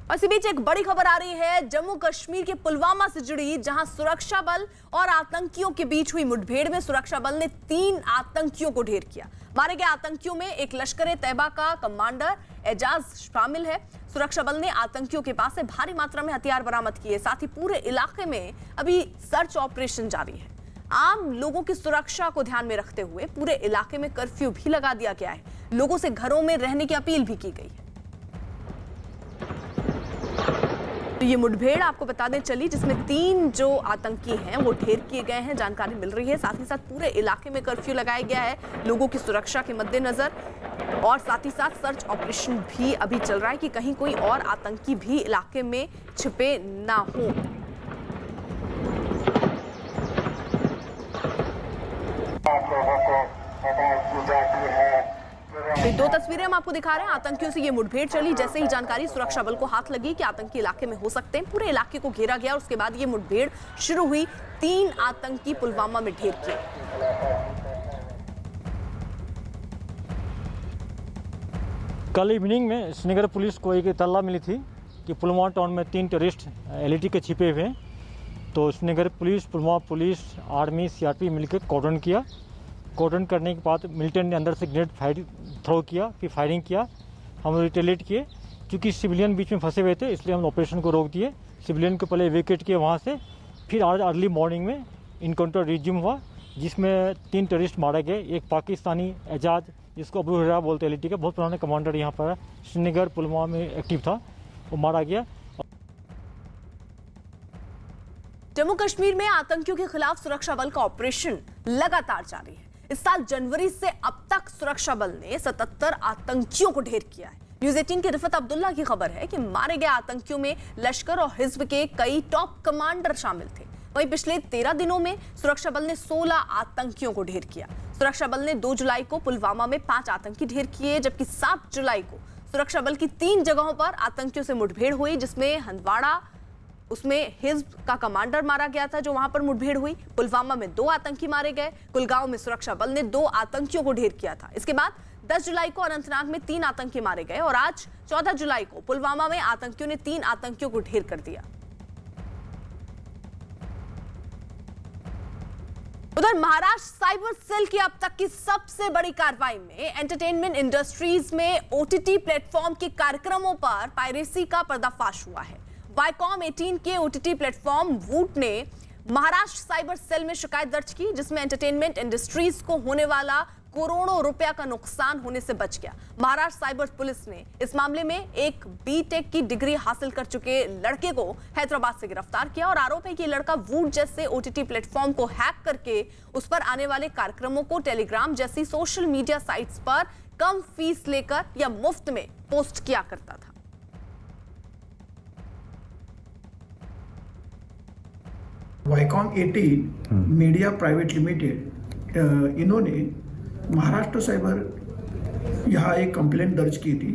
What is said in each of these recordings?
और इसी बीच एक बड़ी खबर आ रही है जम्मू कश्मीर के पुलवामा से जुड़ी, जहां सुरक्षा बल और आतंकियों के बीच हुई मुठभेड़ में सुरक्षा बल ने 3 आतंकियों को ढेर किया। मारे गए आतंकियों में एक लश्कर-ए-तैयबा का कमांडर एजाज शामिल है। सुरक्षा बल ने आतंकियों के पास से भारी मात्रा में हथियार बरामद किए। साथ ही पूरे इलाके में अभी सर्च ऑपरेशन जारी है। आम लोगों की सुरक्षा को ध्यान में रखते हुए पूरे इलाके में कर्फ्यू भी लगा दिया गया है। लोगों से घरों में रहने की अपील भी की गई है। तो ये मुठभेड़ आपको बता दें चली, जिसमें 3 जो आतंकी हैं वो ढेर किए गए हैं, जानकारी मिल रही है। साथ ही साथ पूरे इलाके में कर्फ्यू लगाया गया है लोगों की सुरक्षा के मद्देनजर, और साथ ही साथ सर्च ऑपरेशन भी अभी चल रहा है कि कहीं कोई और आतंकी भी इलाके में छिपे ना हो। तो 2 तस्वीरें हम आपको दिखा रहे हैं। आतंकियों से ये मुठभेड़ चली। जैसे ही जानकारी सुरक्षा बल को हाथ लगी कि आतंकी इलाके में हो सकते हैं, पूरे इलाके को घेरा गया। उसके बाद ये मुठभेड़ शुरू हुई। 3 आतंकी पुलवामा में ढेर किए। कल इवनिंग में श्रीनगर पुलिस को एक इत्तला मिली थी कि पुलवामा टाउन में 3 टेररिस्ट एलईटी के छिपे हुए हैं। तो Srinagar police, Pulwama police, army, CRP मिलकर कॉर्डन किया। कॉर्डन करने के बाद मिलिटेंट ने अंदर से ग्रेनेड फायर थ्रो किया, फिर फायरिंग किया। हम रिटेलिएट किए। क्योंकि सिविलियन बीच में फंसे हुए थे, इसलिए हम ऑपरेशन को रोक दिए। सिविलियन को पहले इवैक्यूएट किए वहाँ से। फिर आज अर्ली मॉर्निंग में इनकाउंटर रिज्यूम हुआ, जिसमें 3 टेररिस्ट मारे गए। एक पाकिस्तानी एजाज, जिसको अबू हुरैरा बोलते हैं, एलईटी का बहुत पुराना कमांडर यहाँ पर श्रीनगर पुलवामा में एक्टिव था, वो मारा गया। जम्मू कश्मीर में आतंकियों के खिलाफ सुरक्षा बल का ऑपरेशन लगातार जारी है। इस साल जनवरी से अब तक सुरक्षा बल ने 77 आतंकियों को ढेर किया है। न्यूज़ 18 के रिफत अब्दुल्ला की खबर है कि मारे गए आतंकियों में लश्कर और हिज्ब के कई टॉप कमांडर शामिल थे। वहीं पिछले 13 दिनों में सुरक्षा बल ने 16 आतंकियों को ढेर किया। सुरक्षा बल ने 2 जुलाई को पुलवामा में 5 आतंकी ढेर किए, जबकि 7 जुलाई को सुरक्षा बल की 3 जगहों पर आतंकियों से मुठभेड़ हुई, जिसमें हंदवाड़ा, उसमें हिज्ब का कमांडर मारा गया था जो वहां पर मुठभेड़ हुई। पुलवामा में 2 आतंकी मारे गए। कुलगांव में सुरक्षा बल ने 2 आतंकियों को ढेर किया था। इसके बाद 10 जुलाई को अनंतनाग में 3 आतंकी मारे गए, और आज 14 जुलाई को पुलवामा में आतंकियों ने 3 आतंकियों को ढेर कर दिया। उधर महाराष्ट्र साइबर सेल की अब तक की सबसे बड़ी कार्रवाई में एंटरटेनमेंट इंडस्ट्रीज में ओटीटी प्लेटफॉर्म के कार्यक्रमों पर पायरेसी का पर्दाफाश हुआ है। वाईकॉम 18 के ओटीटी प्लेटफॉर्म वूट ने महाराष्ट्र साइबर सेल में शिकायत दर्ज की, जिसमें एंटरटेनमेंट इंडस्ट्रीज को होने वाला करोड़ों रुपया का नुकसान होने से बच गया। महाराष्ट्र साइबर पुलिस ने इस मामले में एक बीटेक की डिग्री हासिल कर चुके लड़के को हैदराबाद से गिरफ्तार किया, और आरोप है कि लड़का वूट जैसे ओटीटी प्लेटफॉर्म को हैक करके उस पर आने वाले कार्यक्रमों को टेलीग्राम जैसी सोशल मीडिया साइट्स पर कम फीस लेकर या मुफ्त में पोस्ट किया करता था। वाईकॉम 18 मीडिया प्राइवेट लिमिटेड, इन्होंने महाराष्ट्र साइबर यहाँ एक कंप्लेंट दर्ज की थी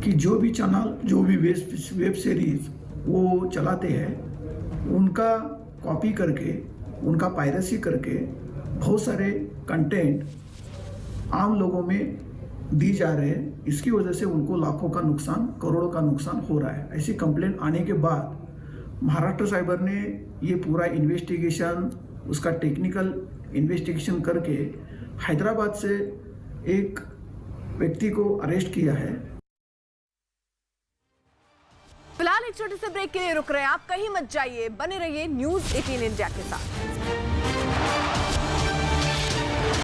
कि जो भी चैनल, जो भी वेब सीरीज वो चलाते हैं, उनका कॉपी करके, उनका पायरेसी करके बहुत सारे कंटेंट आम लोगों में दी जा रहे हैं। इसकी वजह से उनको लाखों का नुकसान, करोड़ों का नुकसान हो रहा है। ऐसी कंप्लेंट आने के बाद महाराष्ट्र साइबर ने ये पूरा इन्वेस्टिगेशन, उसका टेक्निकल इन्वेस्टिगेशन करके हैदराबाद से एक व्यक्ति को अरेस्ट किया है। फिलहाल एक छोटे से ब्रेक के लिए रुक रहे हैं आप, कहीं मत जाइए, बने रहिए न्यूज़ 18 इंडिया के साथ।